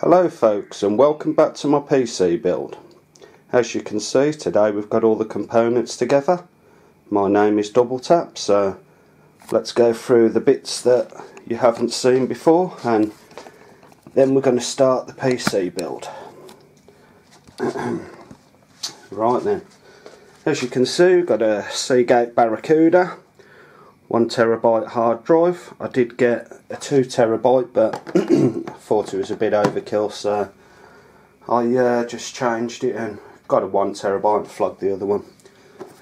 Hello folks, and welcome back to my PC build. As you can see, today we've got all the components together. My name is Double Tap, so let's go through the bits that you haven't seen before, and then we're going to start the PC build. Right then, as you can see, we've got a Seagate Barracuda 1TB hard drive. I did get a 2TB, but I thought it was a bit overkill, so I just changed it and got a 1TB and flogged the other one.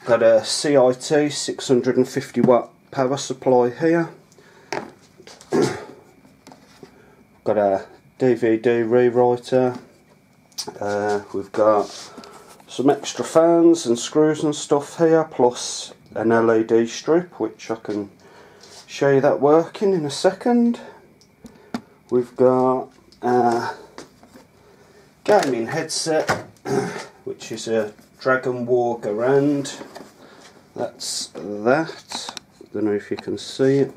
Got a CIT 650 watt power supply here. Got a DVD rewriter. We've got some extra fans and screws and stuff here, plus an LED strip, which I can show you that working in a second. We've got a gaming headset, which is a Dragon War Garand. That's that. I don't know if you can see it,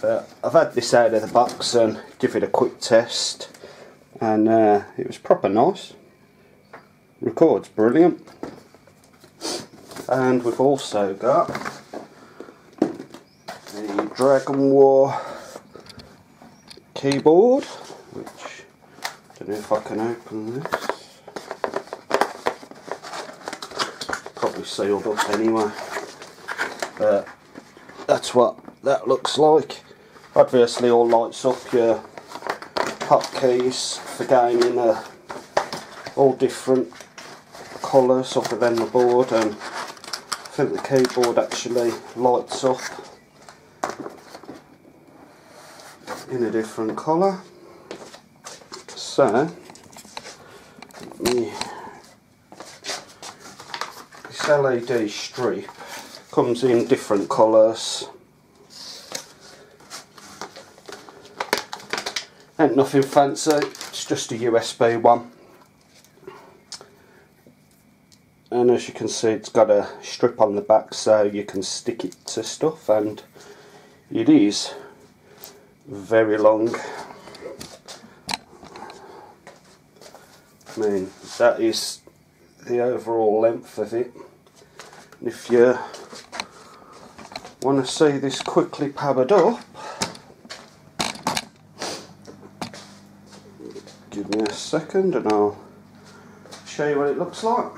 but I've had this out of the box and give it a quick test, and it was proper nice. Records brilliant. And we've also got the Dragon War keyboard, which I don't know if I can open this. Probably sealed up anyway, but that's what that looks like. Obviously all lights up. Your hotkeys for gaming are all different colours other than the board, and I think the keyboard actually lights up in a different colour. So this LED strip comes in different colours. Ain't nothing fancy, it's just a USB one. And as you can see, it's got a strip on the back so you can stick it to stuff, and it is very long. I mean, that is the overall length of it. And if you want to see this quickly powered up, give me a second and I'll show you what it looks like.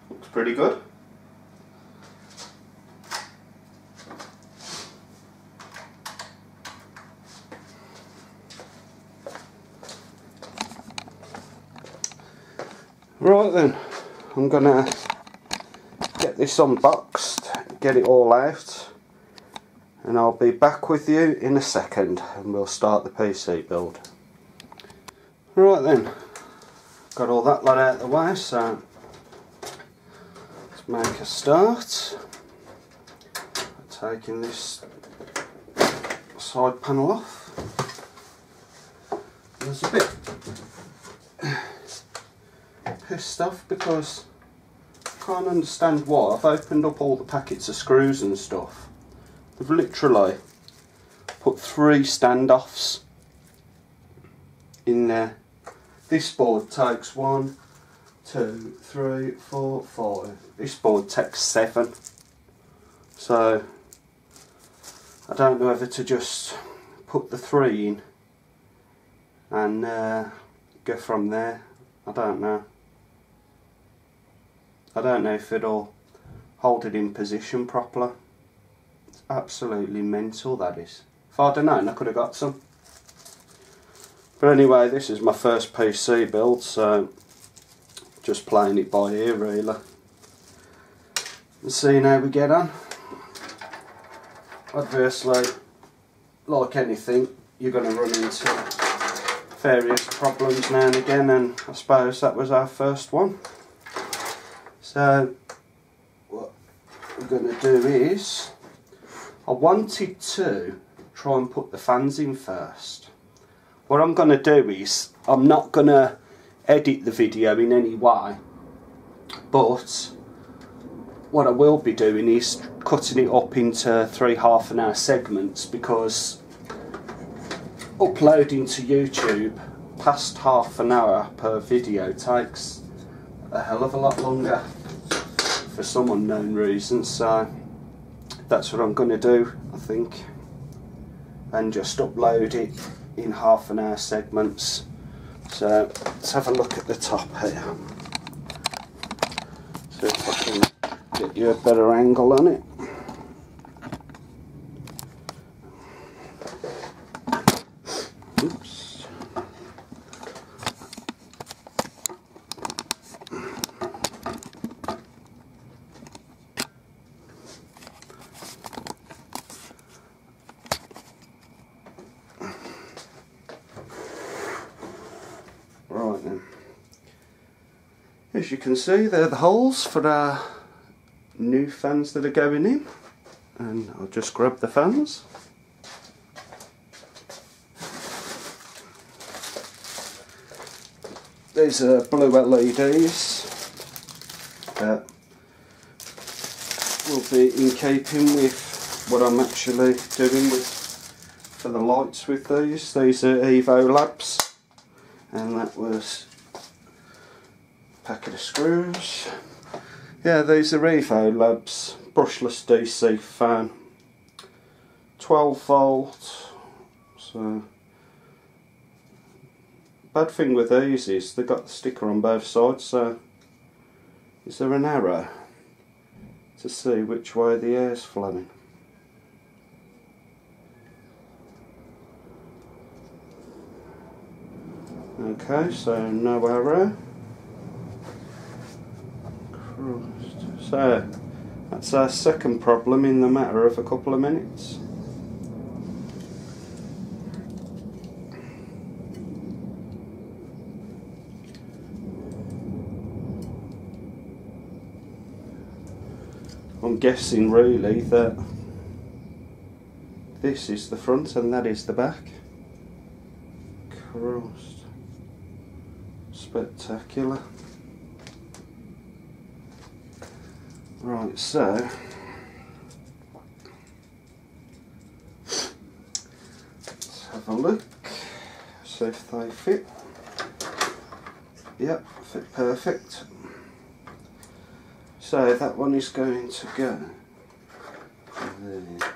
Looks pretty good. Right then, I'm gonna get this unboxed, get it all out, and I'll be back with you in a second and we'll start the PC build. Right then, got all that lot out of the way, so let's make a start. Taking this side panel off. There's a bit pissed off because I can't understand why. I've opened up all the packets of screws and stuff. They've literally put 3 standoffs in there. This board takes 1, 2, 3, 4, 5. This board takes 7. So I don't know whether to just put the 3 in and go from there. I don't know. I don't know if it'll hold it in position properly. It's absolutely mental, that is. If I'd have known, I could have got some. But anyway, this is my first PC build, so just playing it by ear really. And seeing how we get on. Obviously, like anything, you're going to run into various problems now and again, and I suppose that was our first one. So what we're going to do is, I wanted to try and put the fans in first. What I'm going to do is, I'm not going to edit the video in any way, but what I will be doing is cutting it up into 3 half-an-hour segments, because uploading to YouTube past half an hour per video takes a hell of a lot longer for some unknown reason. So that's what I'm going to do, I think, and just upload it in half-an-hour segments. So let's have a look at the top here, see if I can get you a better angle on it. Oops. Right then, as you can see, they're the holes for our new fans that are going in, and I'll just grab the fans. These are blue LEDs that will be in keeping with what I'm actually doing for the lights with these. These are Evo Labs, and that was a packet of screws. Yeah, these are Evo Labs brushless DC fan, 12 volt. So bad thing with these is they've got the sticker on both sides, so is there an arrow to see which way the air's flowing? Okay, so no arrow. So that's our second problem in the matter of a couple of minutes. I'm guessing really that this is the front and that is the back. Christ. Spectacular. Right, so let's have a look, see if they fit. Yep, fit perfect. So that one is going to go there.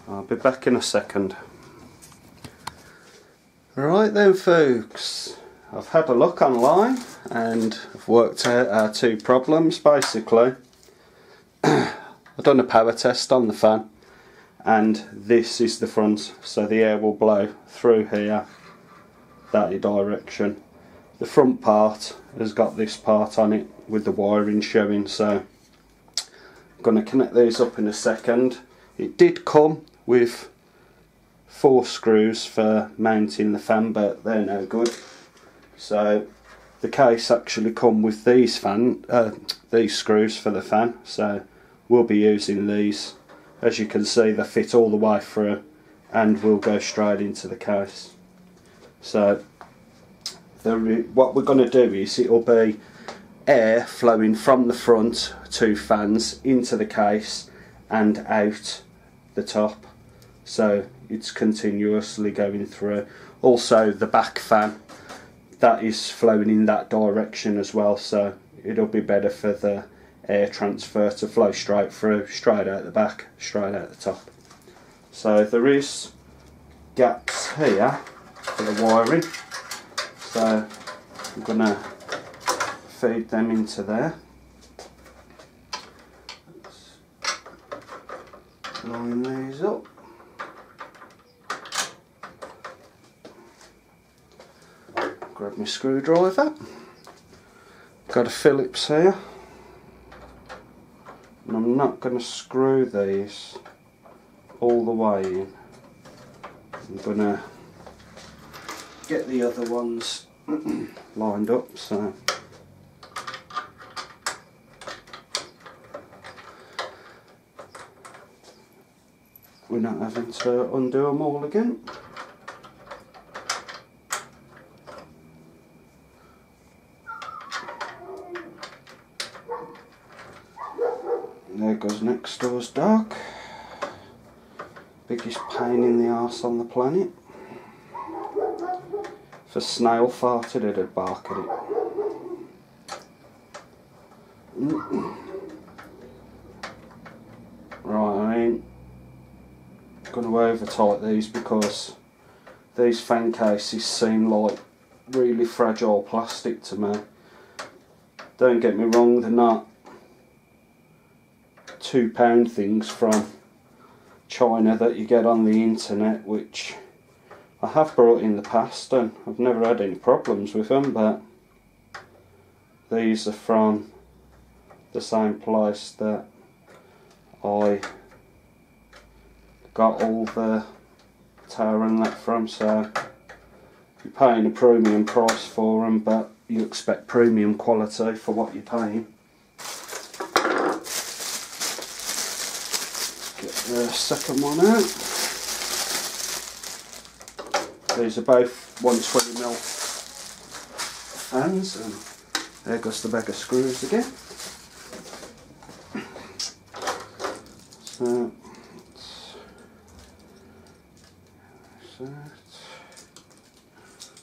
I'll be back in a second. Right then folks, I've had a look online and I've worked out our two problems basically. I've done a power test on the fan, and this is the front, so the air will blow through here that direction. The front part has got this part on it with the wiring showing, so I'm going to connect these up in a second. It did come with 4 screws for mounting the fan, but they're no good. So the case actually come with these screws for the fan, so we'll be using these. As you can see, they fit all the way through and will go straight into the case. So what we're going to do is it'll be air flowing from the front 2 fans into the case and out the top, so it's continuously going through. Also the back fan, that is flowing in that direction as well, so it'll be better for the air transfer to flow straight through, straight out the back, straight out the top. So there is gaps here for the wiring, so I'm going to feed them into there. Let's line these up. Grab my screwdriver. Got a Phillips here, and I'm not going to screw these all the way in. I'm going to get the other ones lined up, so we're not having to undo them all again. There goes next door's dog. Biggest pain in the arse on the planet. If a snail farted, it'd bark at it. Right, I ain't going to over tight these because these fan cases seem like really fragile plastic to me. Don't get me wrong, they're not £2 things from China that you get on the internet, which I have brought in the past and I've never had any problems with them, but these are from the same place that I got all the tower and that from, so you're paying a premium price for them, but you expect premium quality for what you're paying. Get the second one out. These are both 120mm fans, and there goes the bag of screws again. So,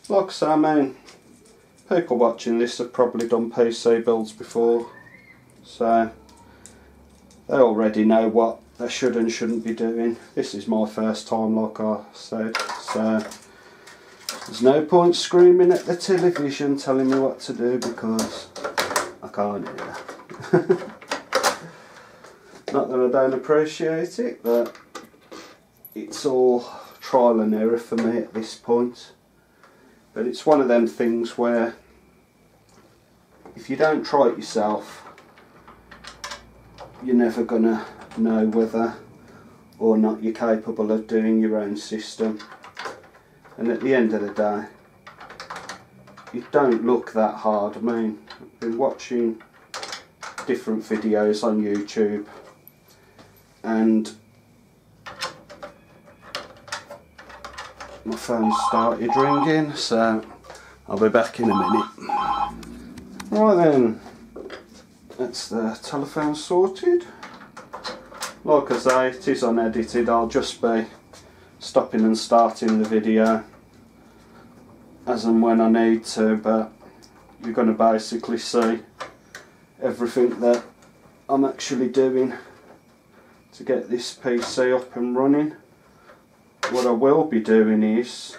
like I say, I mean, people watching this have probably done PC builds before, so they already know what they should and shouldn't be doing. This is my first time, like I said, so there's no point screaming at the television telling me what to do because I can't hear. Not that I don't appreciate it, but it's all trial and error for me at this point. But it's one of them things where if you don't try it yourself, you're never gonna know whether or not you're capable of doing your own system. And at the end of the day, it don't look that hard. I mean, I've been watching different videos on YouTube and my phone started ringing, so I'll be back in a minute. Right then, that's the telephone sorted. Like I say, it is unedited. I'll just be stopping and starting the video as and when I need to, but you're going to basically see everything that I'm actually doing to get this PC up and running. What I will be doing is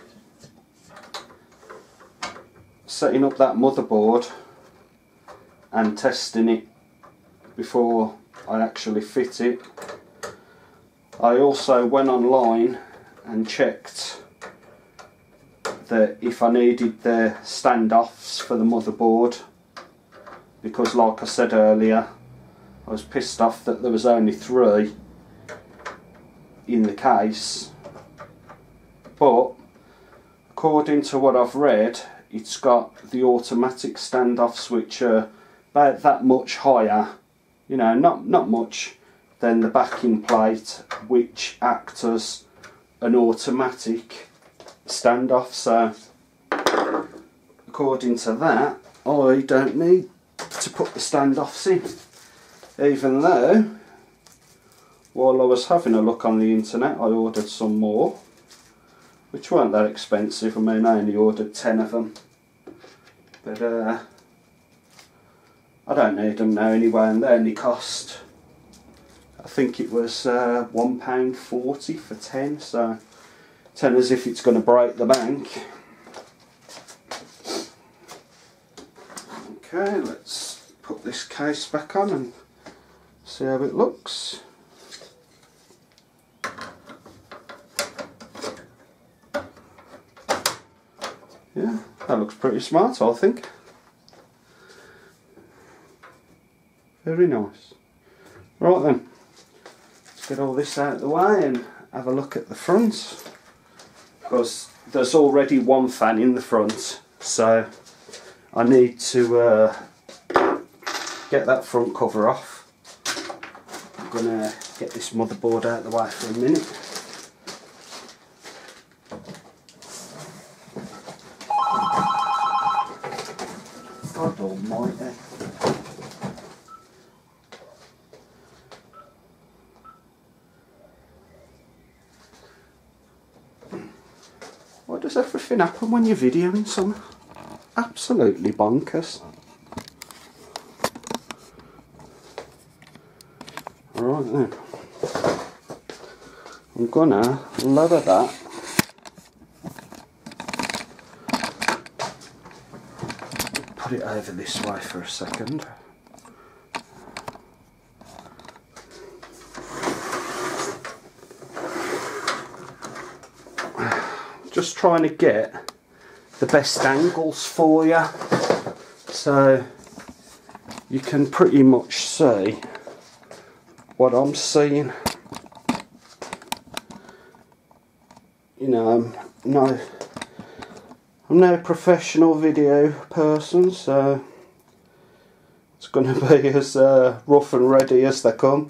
setting up that motherboard and testing it before I actually fit it. I also went online and checked that if I needed the standoffs for the motherboard, because like I said earlier, I was pissed off that there was only 3 in the case, but according to what I've read, it's got the automatic standoffs which are about that much higher, you know, not much, than the backing plate, which acts as an automatic standoff. So according to that, I don't need to put the standoffs in, even though while I was having a look on the internet I ordered some more, which weren't that expensive. I mean, I only ordered 10 of them, but I don't need them now anyway, and they only cost, I think it was £1.40 for 10, so 10 as if it's going to break the bank. Okay, let's put this case back on and see how it looks. Yeah, that looks pretty smart, I think. Very nice. Right then, let's get all this out of the way and have a look at the front, because there's already one fan in the front, so I need to get that front cover off. I'm going to get this motherboard out of the way for a minute. God almighty. does everything happen when you're videoing something? Absolutely bonkers. Right then. I'm gonna lower that. Put it over this way for a second. Just trying to get the best angles for you, so you can pretty much see what I'm seeing. You know, I'm no professional video person, so it's going to be as rough and ready as they come.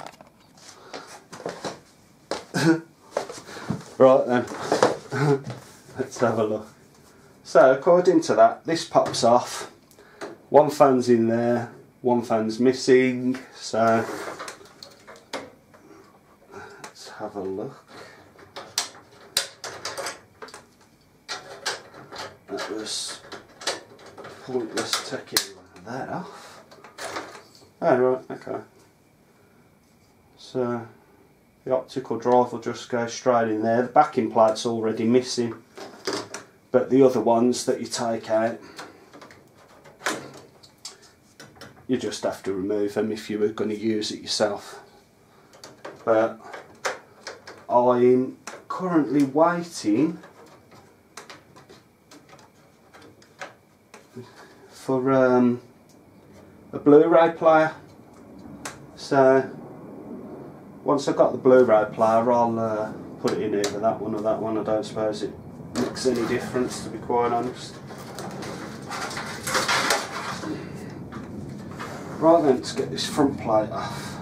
Right then. Let's have a look. So according to that, this pops off. One fan's in there, one fan's missing. So let's have a look. That was pointless taking that off. Oh right, okay. So the optical drive will just go straight in there. The backing plate's already missing, but the other ones that you take out, you just have to remove them if you were going to use it yourself. But I'm currently waiting for a Blu-ray player. So once I've got the Blu-ray player, I'll put it in either that one or that one. I don't suppose it makes any difference, to be quite honest. Right then, let's get this front plate off.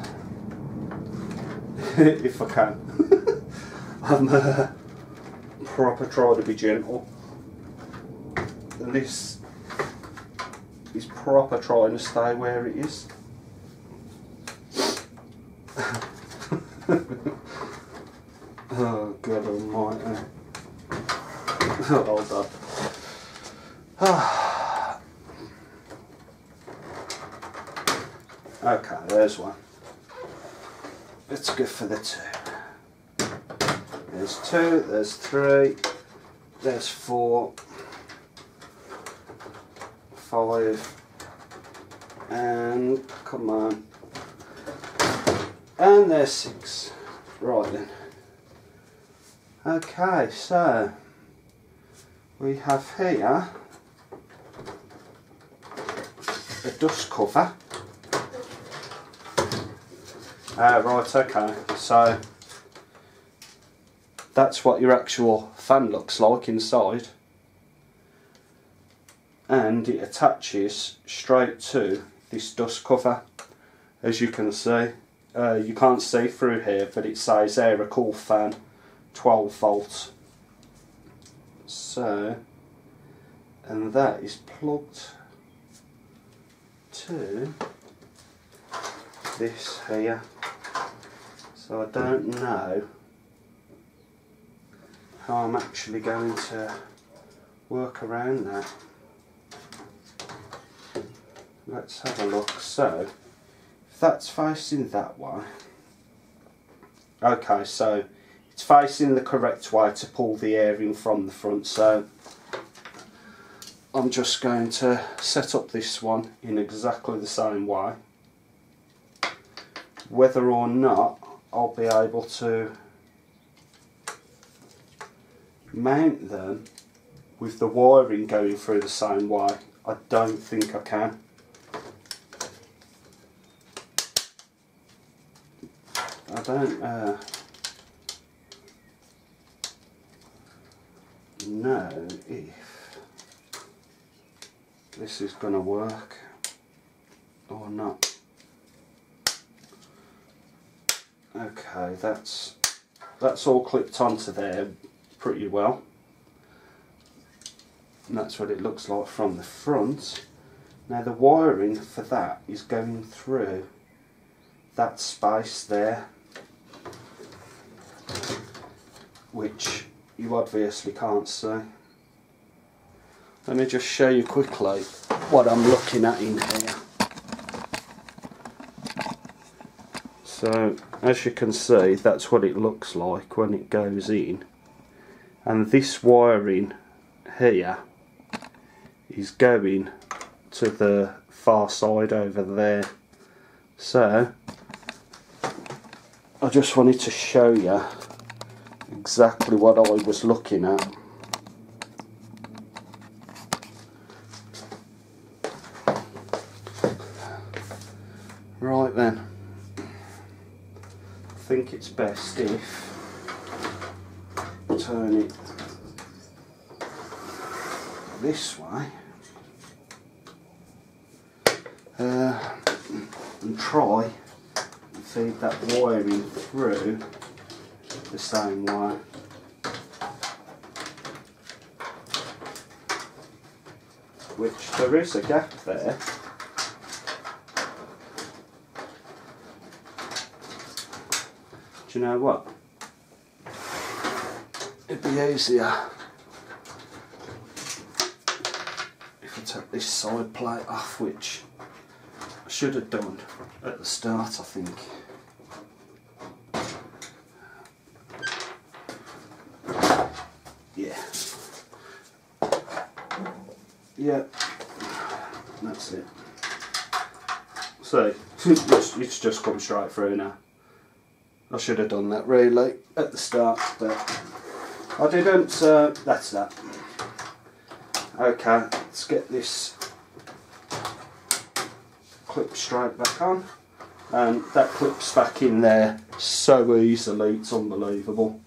If I can. I'm proper trying to be gentle. And this is proper trying to stay where it is. Oh God almighty. Hold on. Okay, there's one. Let's go for the two. There's two, there's three, there's 4, 5, and come on. And there's 6. Right then. Okay, so we have here a dust cover. Right, okay, so that's what your actual fan looks like inside, and it attaches straight to this dust cover. As you can see, you can't see through here, but it says Aerocool fan 12 volts. So, and that is plugged to this here. So I don't know how I'm actually going to work around that. Let's have a look. So if that's facing that way, okay, so it's facing the correct way to pull the air in from the front, so I'm just going to set up this one in exactly the same way. Whether or not I'll be able to mount them with the wiring going through the same way, I don't think I can. I don't know if this is going to work or not. Okay, that's all clipped onto there pretty well, and that's what it looks like from the front. Now the wiring for that is going through that space there, which you obviously can't see. Let me just show you quickly what I'm looking at in here. So as you can see, that's what it looks like when it goes in, and this wiring here is going to the far side over there. So I just wanted to show you exactly what I was looking at. Right then, I think it's best if I turn it this way and try and feed that wiring through the same way. Which there is a gap there. Do you know what? It'd be easier if I took this side plate off, which I should have done at the start, I think. Yeah. Yeah. That's it. So, it's just come straight through now. I should have done that really at the start, but I didn't, so that's that. Okay, let's get this clip straight back on, and that clips back in there so easily, it's unbelievable.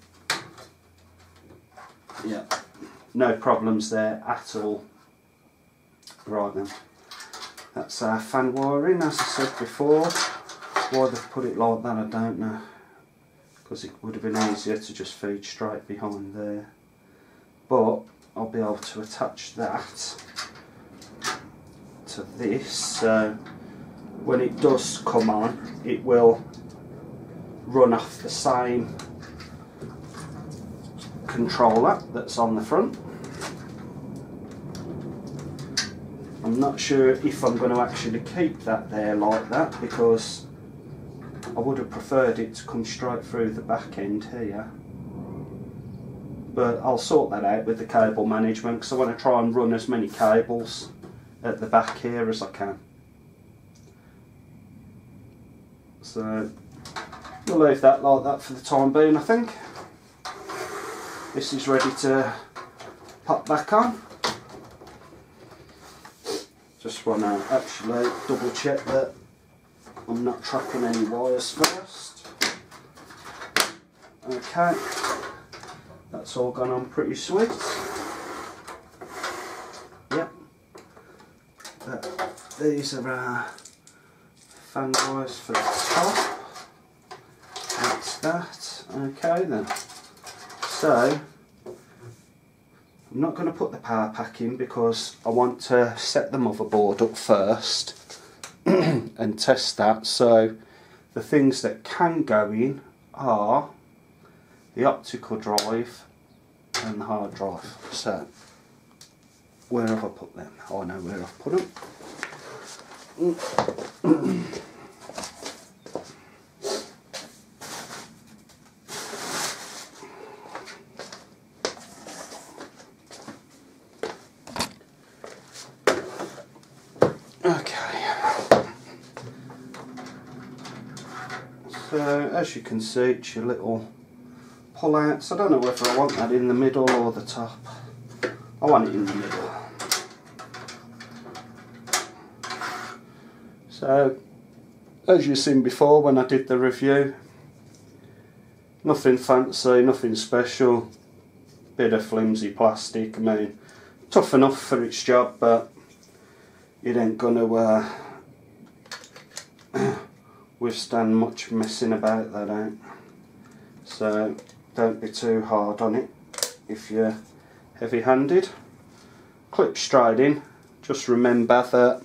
Yeah, no problems there at all. Right then, that's our fan wiring, as I said before. Why they've put it like that I don't know, because it would have been easier to just feed straight behind there, but I'll be able to attach that to this, so when it does come on it will run off the same controller that's on the front. I'm not sure if I'm going to actually keep that there like that, because I would have preferred it to come straight through the back end here, but I'll sort that out with the cable management, because I want to try and run as many cables at the back here as I can. So we'll leave that like that for the time being, I think. This is ready to pop back on. Just want to actually double check that I'm not trapping any wires first. Okay, that's all gone on pretty sweet. Yep, these are our fan wires for the top. That's that. Okay then. So I'm not going to put the power pack in because I want to set the motherboard up first and test that. So the things that can go in are the optical drive and the hard drive. So where have I put them? Oh, I know where I've put them. So as you can see, it's your little pull outs. I don't know whether I want that in the middle or the top. I want it in the middle. So as you've seen before when I did the review, nothing fancy, nothing special, bit of flimsy plastic. I mean, tough enough for its job, but it ain't gonna withstand much messing about, that ain't. So don't be too hard on it if you're heavy handed. Clip straight in. Just remember that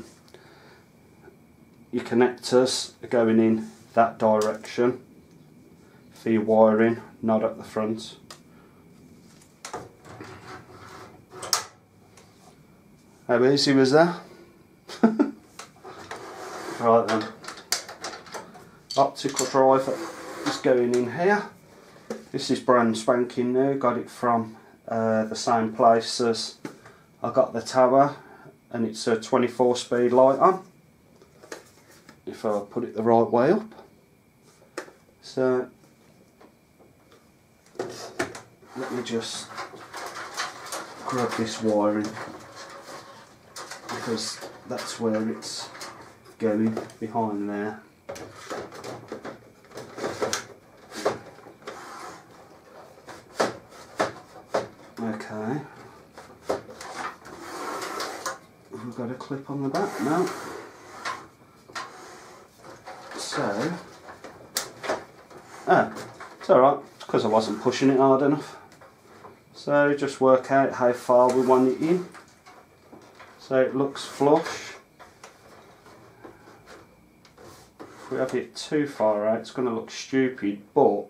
your connectors are going in that direction for your wiring, not at the front. How easy was that? Right then, optical driver is going in here. This is brand spanking new, got it from the same place as I got the tower, and it's a 24 speed light on, if I put it the right way up. So let me just grab this wiring, because that's where it's going, behind there. Okay, we've got a clip on the back now. So, it's alright, it's because I wasn't pushing it hard enough. So just work out how far we want it in, so it looks flush. If we have it too far out, it's going to look stupid, but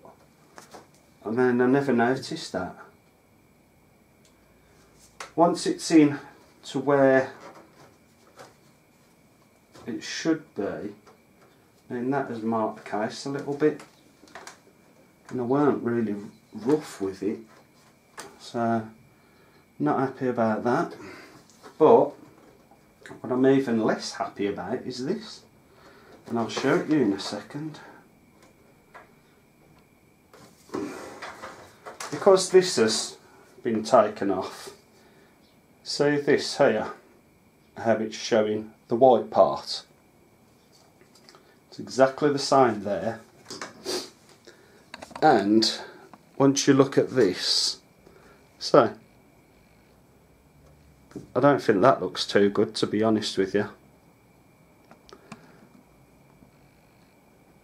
I mean, I never noticed that. Once it's in to where it should be, then that has marked the case a little bit, and I weren't really rough with it, so not happy about that. But what I'm even less happy about is this, and I'll show it you in a second. Because this has been taken off, see this here, how it's showing the white part. It's exactly the same there, and once you look at this, so I don't think that looks too good, to be honest with you.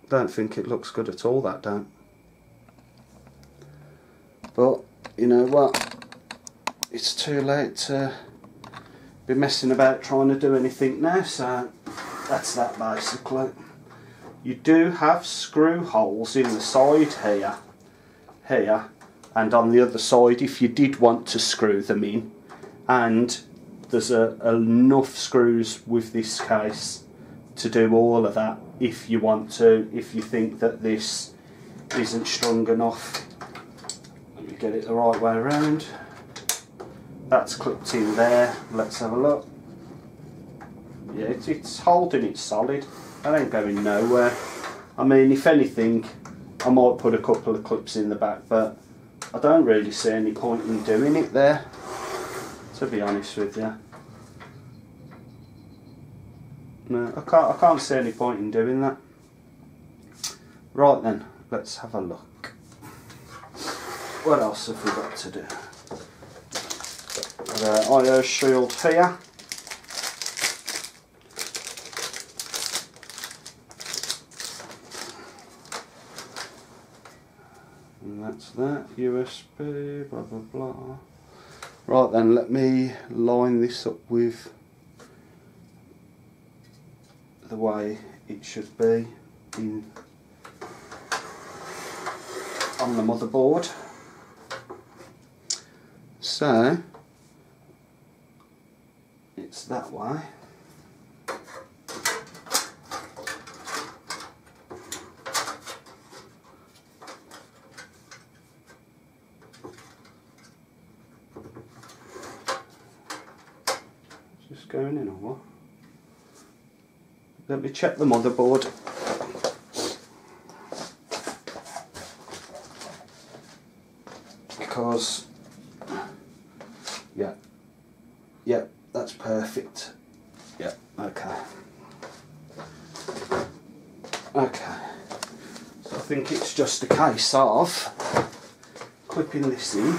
Don't think it looks good at all, that don't. But you know what, it's too late to be messing about trying to do anything now, so that's that basically. You do have screw holes in the side here, and on the other side if you did want to screw them in, and there's enough screws with this case to do all of that if you want to, if you think that this isn't strong enough. Let me get it the right way around. That's clipped in there, let's have a look. Yeah, it's holding it solid, that ain't going nowhere. I mean, if anything, I might put a couple of clips in the back, but I don't really see any point in doing it there, to be honest with you. No, I can't see any point in doing that. Right then, let's have a look. What else have we got to do? Got our IO shield here. And that's that, USB, blah blah blah. Right then, let me line this up with the way it should be on the motherboard. So it's that way. Just going in or what? Let me check the motherboard. Because yeah, that's perfect. Yeah, okay. Okay. So I think it's just a case of clipping this in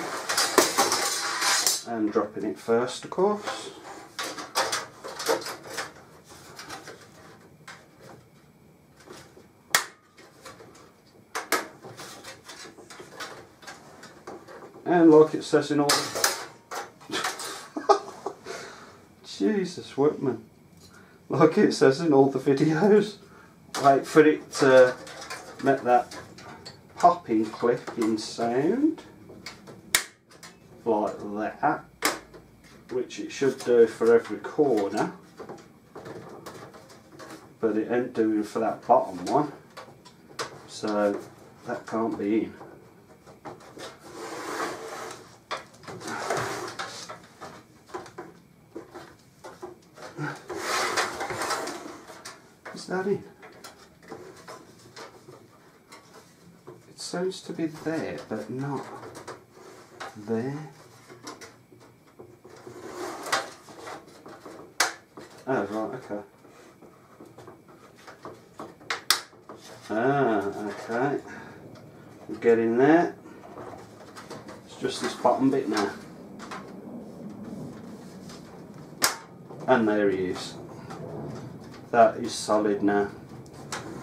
and dropping it first, of course. And like it says in all Jesus Whitman, like it says in all the videos, wait for it to make that popping clicking sound like that. which it should do for every corner, but it ain't doing for that bottom one, so that can't be in. Is that in? It seems to be there, but not there. Oh, right, okay. Okay. We'll get in there. It's just this bottom bit now. And there he is. That is solid now.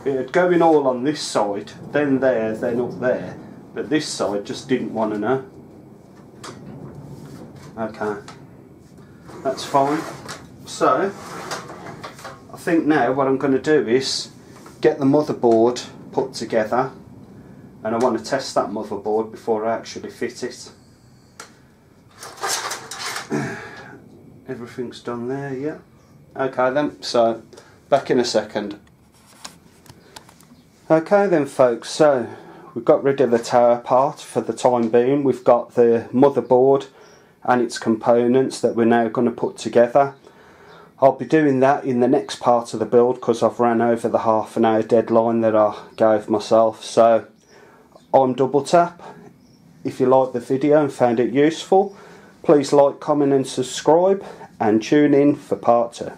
It'd go in all on this side, then there, then up there, but this side just didn't want to know. Okay. That's fine. So, I think now what I'm going to do is get the motherboard put together, and I want to test that motherboard before I actually fit it. Everything's done there, yeah. Okay then, so back in a second. Okay then folks, so we've got rid of the tower part for the time being. We've got the motherboard and its components that we're now going to put together. I'll be doing that in the next part of the build because I've ran over the half-an-hour deadline that I gave myself. So I'm Double Tap. If you liked the video and found it useful, please like, comment and subscribe, and tune in for part 2.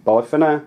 Bye for now.